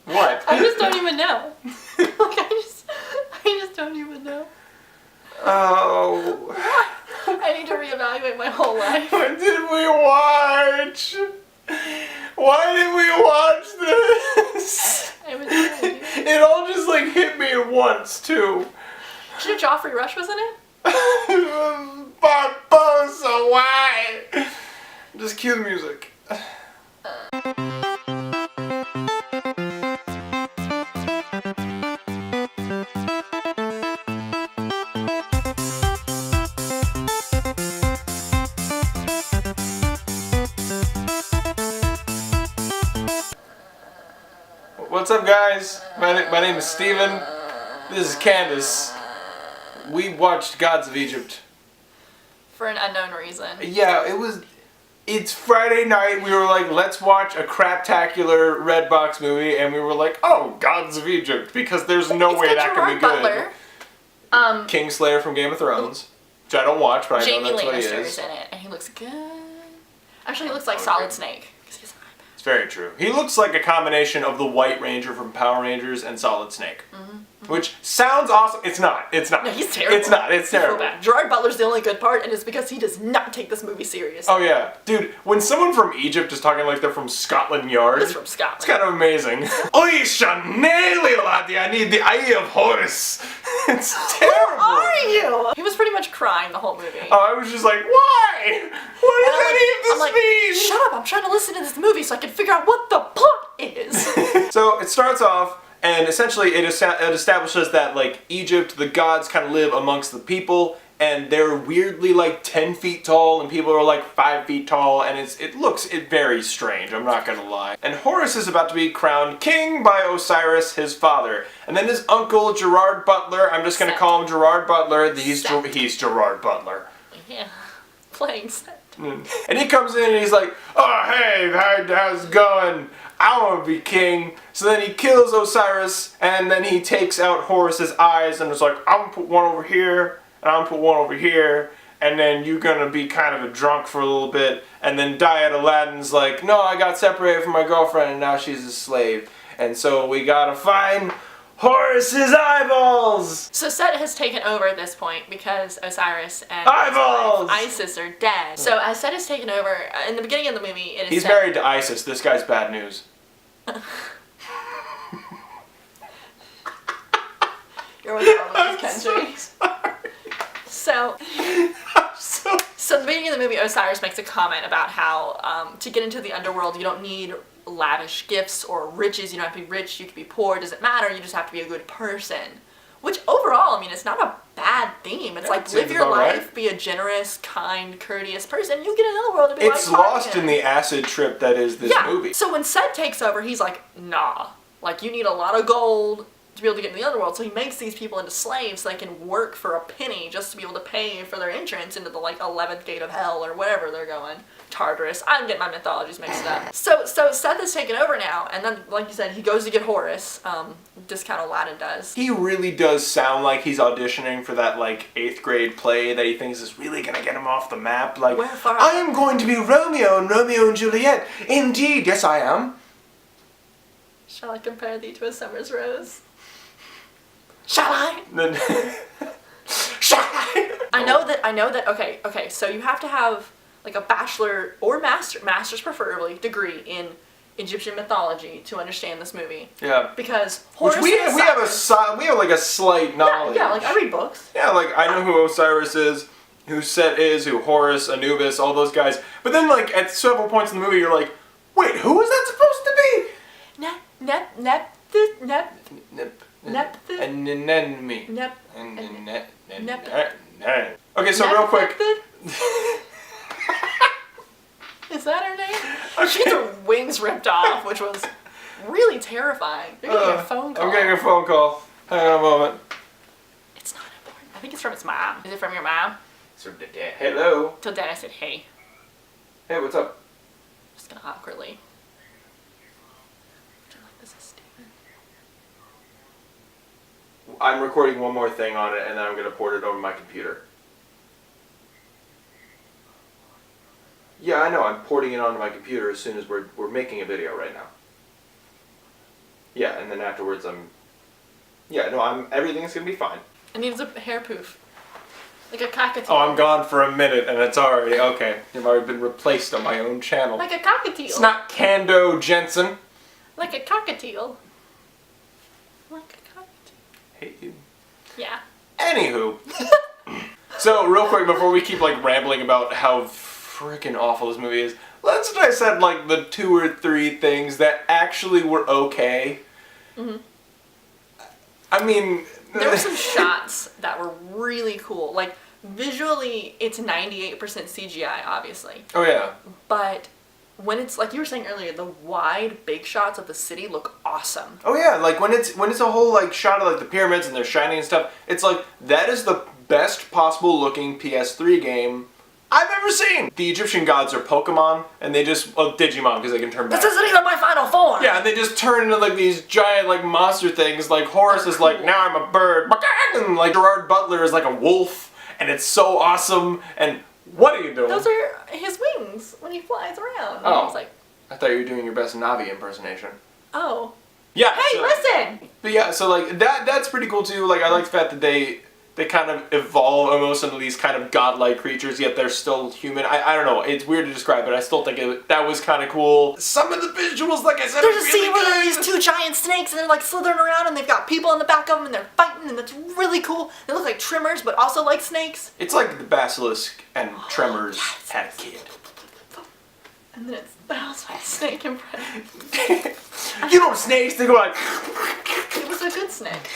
What? I just don't even know. Like, I just don't even know. Oh. I need to reevaluate my whole life. What did we watch? Why did we watch this? I was ready. It all just like hit me at once too. Do you know Joffrey Rush was in it? Barbosa, why? Just cue the music. What's up, guys? My name is Steven. This is Candace. We watched Gods of Egypt. For an unknown reason. Yeah, it's Friday night. We were like, let's watch a craptacular Redbox movie, and we were like, oh, Gods of Egypt, because there's no way that can be good. Butler. Kingslayer from Game of Thrones, which I don't watch, but I know that's what he Lannister's is. in it, and he looks good. Actually, he looks like Solid Snake. It's very true. He looks like a combination of the White Ranger from Power Rangers and Solid Snake. Which sounds awesome. It's not. It's not. No, he's terrible. It's not. It's terrible. So bad. Gerard Butler's the only good part, and it's because he does not take this movie serious. Oh yeah. Dude, when someone from Egypt is talking like they're from Scotland Yard, He's from Scotland. It's kind of amazing. Oi, Chanelli, laddie, I need the eye of Horus. It's terrible. Who are you? He was pretty much crying the whole movie. Oh, I was just like, why? What does any of this mean? Shut up, I'm trying to listen to this movie so I can figure out what the plot is. So it starts off, and essentially it establishes that like Egypt, the gods kind of live amongst the people, and they're weirdly like 10 feet tall, and people are like 5 feet tall, and it looks very strange, I'm not gonna lie. And Horus is about to be crowned king by Osiris, his father. And then his uncle, Gerard Butler, I'm just gonna call him Gerard Butler, he's Gerard Butler. Yeah, playing set. And he comes in and he's like, oh hey, how's it going? I want to be king. So then he kills Osiris, and then he takes out Horus's eyes and is like, I'm gonna put one over here, and I'm gonna put one over here, and then you're gonna be kind of a drunk for a little bit. And then Dyad Aladdin's like, no, I got separated from my girlfriend and now she's a slave. And so we gotta find Horus's eyeballs! So Set has taken over at this point because Osiris and eyeballs! his wife, Isis are dead. So as Set has taken over, in the beginning of the movie, it is He's married to Isis. This guy's bad news. You're with all of this country. So at the beginning of the movie, Osiris makes a comment about how to get into the underworld, you don't need lavish gifts or riches. You don't have to be rich, you can be poor, it doesn't matter, you just have to be a good person. Which overall, I mean, it's not a bad theme. It's like, live your life, right? Be a generous, kind, courteous person, you'll get another world to be It's lost in the acid trip that is this movie. So when Set takes over, he's like, nah, like you need a lot of gold to be able to get in the underworld, so he makes these people into slaves so they can work for a penny just to be able to pay for their entrance into the like 11th gate of hell or wherever they're going. Tartarus. I'm getting my mythologies mixed up. So Seth is taken over now, and then, like you said, he goes to get Horus. Discount Aladdin does. He really does sound like he's auditioning for that, like, 8th grade play that he thinks is really gonna get him off the map. Like, I am going to be Romeo and Romeo and Juliet. Indeed, yes I am. Shall I compare thee to a summer's rose? Shall I? Shall I? I know that, okay, so you have to have like a bachelor or master's preferably, degree in Egyptian mythology to understand this movie. Yeah. Because Horus we have like a slight knowledge. Yeah, like I read books. Yeah, like I know who Osiris is, who Set is, who Horus, Anubis, all those guys. But then like at several points in the movie you're like, wait, who is that supposed to be? Okay, so real quick. Is that her name? She had her wings ripped off, which was really terrifying. You're getting a phone call. I'm getting a phone call. Hang on a moment. It's not important. I think it's from its mom. Is it from your mom? It's from Dad. Hello. Till Dad, I said, hey. Hey, what's up? Just gonna awkwardly. This is Steven. I'm recording one more thing on it, and then I'm gonna port it over my computer. Yeah. Yeah, I know. I'm porting it onto my computer as soon as we're making a video right now. Yeah, and then afterwards everything's gonna be fine. It needs a hair poof. Like a cockatiel. Oh, I'm gone for a minute and it's already, okay. I've already been replaced on my own channel. Like a cockatiel. It's not StevoJensen. Like a cockatiel. Like a cockatiel. Hate you. Yeah. Anywho. So, real quick, before we keep, like, rambling about how freaking awful this movie is, let's dissect, like, the 2 or 3 things that actually were okay. Mm-hmm. I mean... There were some shots that were really cool. Like, visually, it's 98% CGI, obviously. Oh, yeah. But when it's, like you were saying earlier, the wide, big shots of the city look awesome. Oh, yeah. Like, when it's a whole, like, shot of, like, the pyramids and they're shining and stuff, it's like, that is the best possible looking PS3 game I've ever seen. The Egyptian gods are Pokemon, and they just, well, Digimon, because they can turn back. This isn't even my final form! Yeah, and they just turn into, like, these giant, like, monster things. Like, Horus is like, now I'm a bird. And, like, Gerard Butler is like a wolf, and it's so awesome. And what are you doing? Those are his wings when he flies around. And Oh. I was like, I thought you were doing your best Navi impersonation. oh. Yeah. Hey, listen! But yeah, so, like, that's pretty cool, too. Like, I like the fact that they kind of evolve almost into these kind of godlike creatures, yet they're still human. I don't know, it's weird to describe, but I still think that was kind of cool. Some of the visuals, like I said, There's are a really scene where there are good. these 2 giant snakes and they're like slithering around and they've got people in the back of them and they're fighting and it's really cool. They look like trimmers but also like snakes. It's like the Basilisk and Tremors had a kid. And then that was my snake impression. You know snakes, they go like... It was a good snake.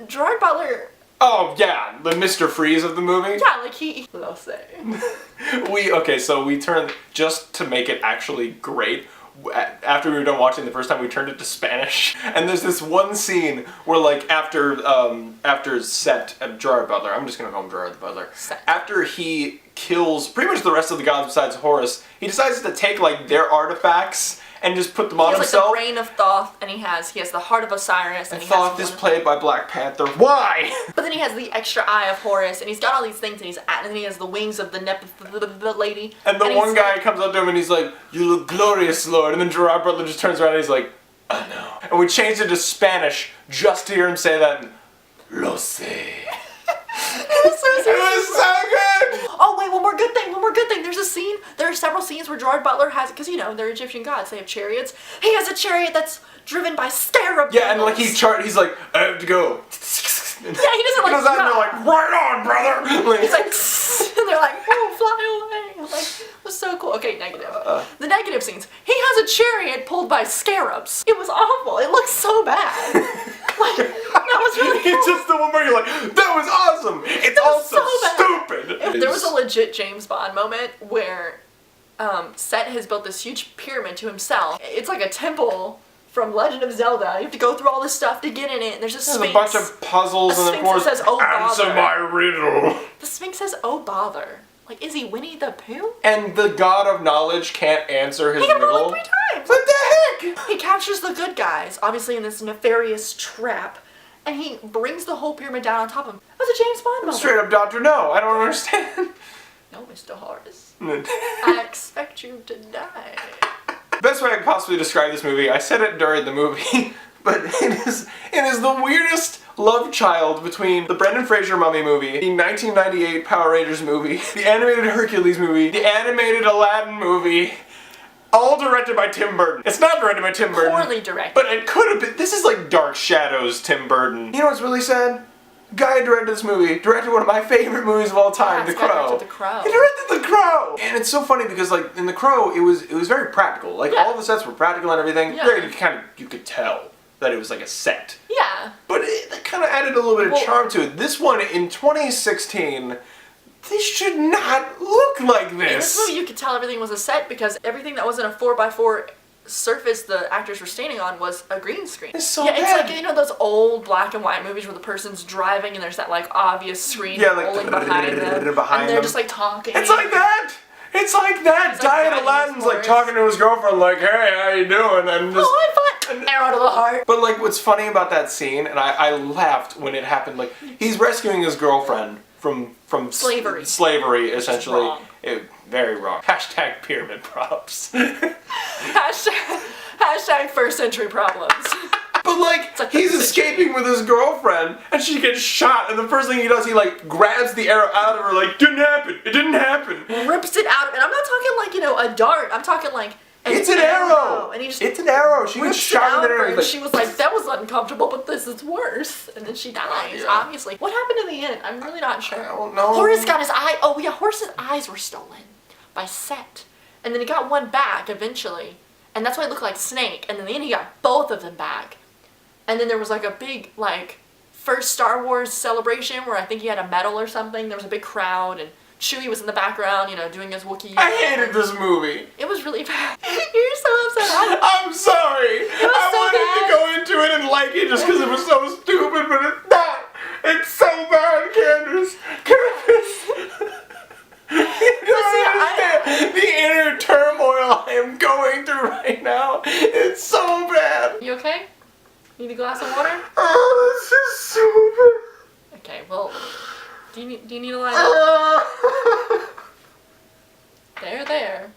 Gerard Butler... Oh, yeah, the Mr. Freeze of the movie. Yeah, like he... Lo sé. So we turned, just to make it actually great, after we were done watching the first time, we turned it to Spanish. And there's this one scene where, like, after Gerard Butler, I'm just gonna call him Gerard the Butler. Set. After he kills pretty much the rest of the gods besides Horus, he decides to take, like, their artifacts and just put them on He has himself. like the brain of Thoth, and he has the heart of Osiris, and he Thoth has is played by Black Panther. Why? But then he has the extra eye of Horus, and he's got all these things, and then he has the wings of the lady. And the one guy comes up to him and he's like, "You look glorious, Lord." And then Gerard Butler just turns around and he's like, "I know." And we changed it to Spanish just to hear him say that. Lo sé. It was so good. Oh wait, one more good thing. There are several scenes where Gerard Butler has, because you know they're Egyptian gods, they have chariots. He has a chariot that's driven by scarab. Yeah, and like he's like, "I have to go." Yeah, he doesn't like. Goes out and they're like, "Right on, brother." Like, he's like, and they're like, "Oh, fly away!" Like, it was so cool. Okay, negative. The negative scenes. He has a chariot pulled by scarabs. It was awful. It looked so bad. Like, that was really cool. It's just the one where you're like, "That was awesome." It's also stupid. There was a legit James Bond moment where Set has built this huge pyramid to himself. It's like a temple from Legend of Zelda. You have to go through all this stuff to get in it. And there's a Sphinx. There's a bunch of puzzles and of course, says, "Oh, answer bother." my riddle. The Sphinx says, "Oh, bother." Like, is he Winnie the Pooh? And the god of knowledge can't answer his He got him riddle. like 3 times. What the heck? He captures the good guys, obviously in this nefarious trap, and he brings the whole pyramid down on top of him. That was a James Bond moment. Straight up, Dr. No. I don't understand. No, Mr. Horace. I expect you to die. Best way I can possibly describe this movie, I said it during the movie, but it is the weirdest love child between the Brendan Fraser Mummy movie, the 1998 Power Rangers movie, the animated Hercules movie, the animated Aladdin movie, all directed by Tim Burton. It's not directed by Tim Burton. Poorly directed. But it could have been. This is like Dark Shadows Tim Burton. You know what's really sad? The guy who directed this movie directed one of my favorite movies of all time, The this guy Crow. directed The Crow. He directed The Crow! And it's so funny because like in The Crow, it was very practical. Like all the sets were practical and everything. Yeah. There you could tell that it was like a set. Yeah. But that kind of added a little bit of charm to it. This one in 2016, this should not look like In this. this movie, you could tell everything was a set because everything that wasn't a 4x4 surface the actors were standing on was a green screen. It's so yeah, it's bad. like, you know, those old black and white movies where the person's driving and there's that like obvious screen like rolling behind them, behind and they're them. just like talking. It's like that! It's like that! He's, like, Diet riding Aladdin's his like horse. talking to his girlfriend like, "Hey, how you doing?" And just... Oh, I'm fine! Arrow to the heart. But like what's funny about that scene, and I laughed when it happened, like he's rescuing his girlfriend from Slavery. Slavery, essentially. wrong. Very wrong. Hashtag pyramid props. Hashtag first century problems. But like he's escaping with his girlfriend, and she gets shot, and the first thing he does, he like grabs the arrow out of her, like, didn't happen. It didn't happen. Rips it out of, and I'm not talking like, a dart. I'm talking like it's an arrow. And he just it's an arrow. She gets shot in the arrow. And she was like, that was uncomfortable, but this is worse. And then she dies, obviously. What happened in the end? I'm really not sure. I don't know. Horace got his eye. Oh yeah, Horace's eyes were stolen by Set, and then he got one back eventually, and that's why it looked like Snake. And in the end, he got both of them back. And then there was like a big first Star Wars celebration where I think he had a medal or something. There was a big crowd, and Chewie was in the background, doing his Wookiee. I hated this movie. It was really bad. You're so upset. I'm sorry. I wanted to go into it and like it just because it was so stupid, but it's not. It's so bad, Candace. You don't understand the inner turmoil I am going through right now. It's so bad. You okay? Need a glass of water? Oh, this is so bad. Okay, well, do you need a line? There.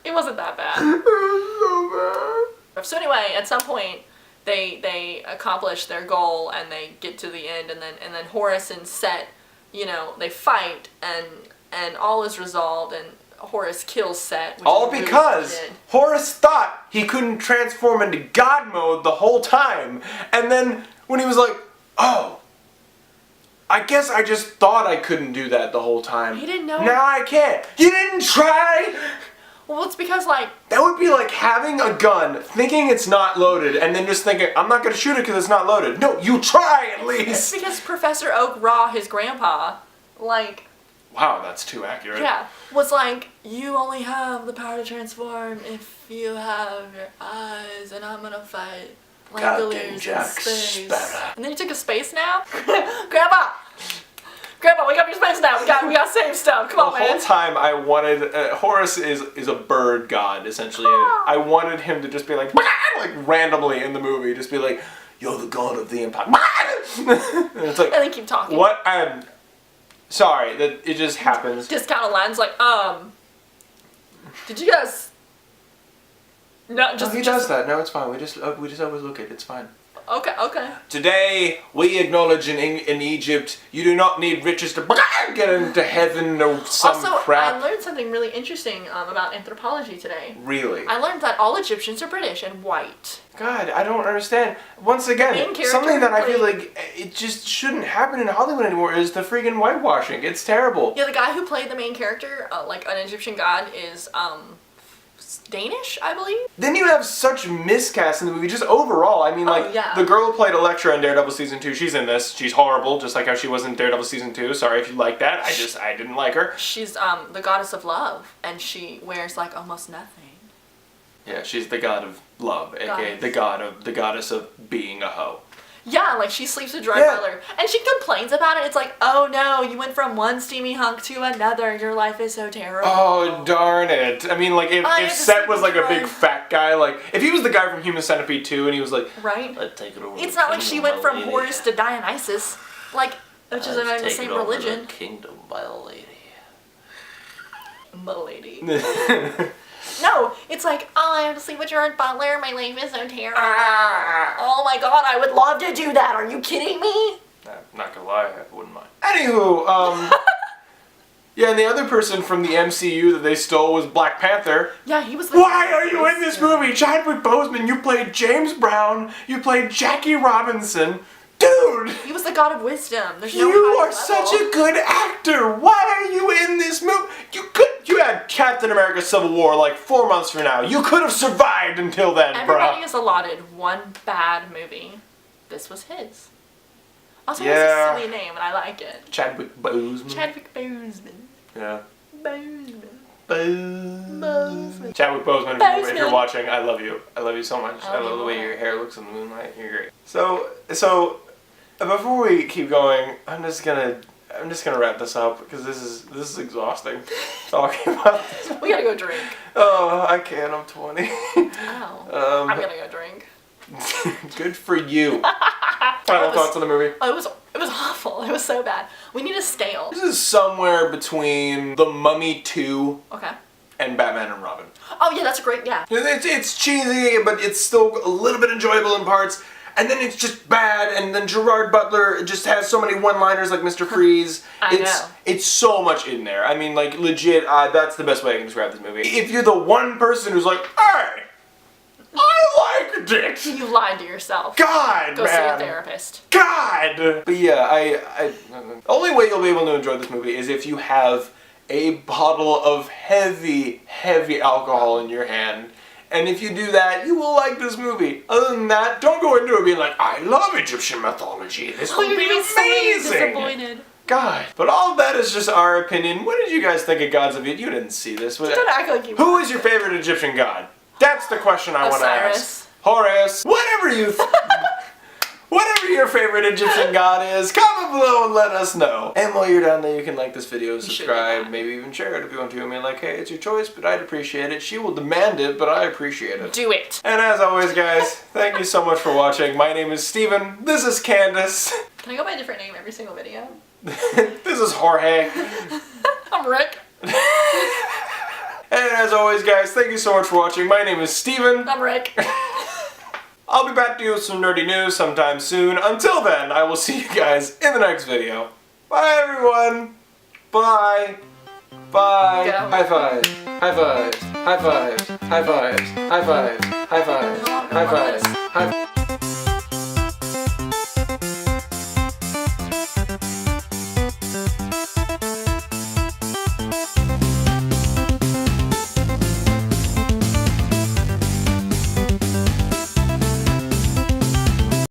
It wasn't that bad. It was so bad. So anyway, at some point, they accomplish their goal and they get to the end, and then Horace and Set, they fight and all is resolved, and Horace kills Set. All because Horace thought he couldn't transform into God mode the whole time, and then when he was like, oh, I guess I just thought I couldn't do that the whole time. He didn't know. Now I can't. You didn't try? Well, it's because that would be like having a gun, thinking it's not loaded, and then just thinking, I'm not going to shoot it because it's not loaded. No, you try at least. It's because Professor Oak Raw, his grandpa, wow, that's too accurate. Yeah, was like, you only have the power to transform if you have your eyes, and I'm gonna fight Langoliers in space. Sparrow. And then he took a space nap. Grandpa, wake up your space nap. We got save stuff. Come on, man. The whole time I wanted Horace is a bird god essentially. I wanted him to just be like randomly in the movie, just be like, "You're the god of the empire." And it's like, and then keep talking. What? Sorry, that it just happens. Just kind of lands like, did you guys? No, just. No, he does that. No, it's fine. We just overlook it. It's fine. Okay. Today, we acknowledge in Egypt, you do not need riches to get into heaven or some crap. I learned something really interesting about anthropology today. Really? I learned that all Egyptians are British and white. God, I don't understand. Once again, something that I feel like it just shouldn't happen in Hollywood anymore is the freaking whitewashing. It's terrible. Yeah, the guy who played the main character, an Egyptian god, is Danish, I believe. Then you have such miscast in the movie, just overall. I mean, the girl who played Elektra in Daredevil Season 2, she's in this. She's horrible, just like how she was in Daredevil Season 2. Sorry if you like that. I didn't like her. She's the goddess of love, and she wears almost nothing. Yeah, she's the god of love, aka the goddess of being a hoe. Yeah, she sleeps with drug brother. And she complains about it. It's like, oh no, you went from one steamy hunk to another. Your life is so terrible. Oh, darn it. I mean, if Set was a big fat guy, if he was the guy from Human Centipede 2 and he was like, right? Let's take it over. It's not like she went from Horus to Dionysus. Which is not the same religion. Kingdom by a lady. Milady. No, it's like, oh, I have to sleep with Gerard Butler. My life is so terrible. Oh my god, I would love to do that. Are you kidding me? I'm not gonna lie, I wouldn't mind. Anywho, yeah, and the other person from the MCU that they stole was Black Panther. Yeah, he was. Why are you in this movie? Chadwick Boseman, you played James Brown, you played Jackie Robinson. Dude! He was the god of wisdom. There's no You are such a good actor. Why are you in this movie? You had Captain America Civil War 4 months from now. You could have survived until then, Everybody is allotted one bad movie. This was his. Also, yeah. It's a silly name, and I like it. Chadwick Boseman. Chadwick Boseman. Yeah. Boseman. Boseman. Chadwick Boseman, if you're watching, I love you. I love you so much. I love the way your hair looks in the moonlight. You're great. So before we keep going, I'm just gonna wrap this up because this is exhausting talking about this. We gotta go drink. Oh, I can't. I'm 20. Oh. I'm gonna go drink. Good for you. Final thoughts on the movie. It It was awful. It was so bad. We need a scale. This is somewhere between The Mummy 2 Okay. and Batman and Robin. Oh yeah, that's a great, yeah. It's cheesy, but it's still a little bit enjoyable in parts. And then it's just bad, and then Gerard Butler just has so many one-liners like Mr. Freeze. I know. It's so much in there. I mean, like, legit, that's the best way I can describe this movie. If you're the one person who's like, hey, I liked it! You lied to yourself. God, Go man. see a therapist. God! But yeah, the only way you'll be able to enjoy this movie is if you have a bottle of heavy, heavy alcohol in your hand. And if you do that, you will like this movie. Other than that, don't go into it being like, I love Egyptian mythology. This will be amazing. So disappointed. God. But all of that is just our opinion. What did you guys think of Gods of Egypt? You didn't see this. Don't act like you Who watched is your it. favorite Egyptian god? That's the question I want to ask. Osiris. Horus. Whatever you whatever your favorite Egyptian god is, comment below and let us know. And while you're down there, you can like this video, subscribe, maybe even share it if you want to. I mean, like, hey, it's your choice, but I'd appreciate it. She will demand it, but I appreciate it. Do it. And as always, guys, thank you so much for watching. My name is Steven. This is Candace. Can I go by a different name every single video? This is Jorge. I'm Rick. And as always, guys, thank you so much for watching. My name is Steven. I'm Rick. I'll be back to you with some nerdy news sometime soon. Until then, I will see you guys in the next video. Bye, everyone. Bye. Bye. Go. High fives. High fives. High fives. High fives. High fives. High fives. High fives. High fives.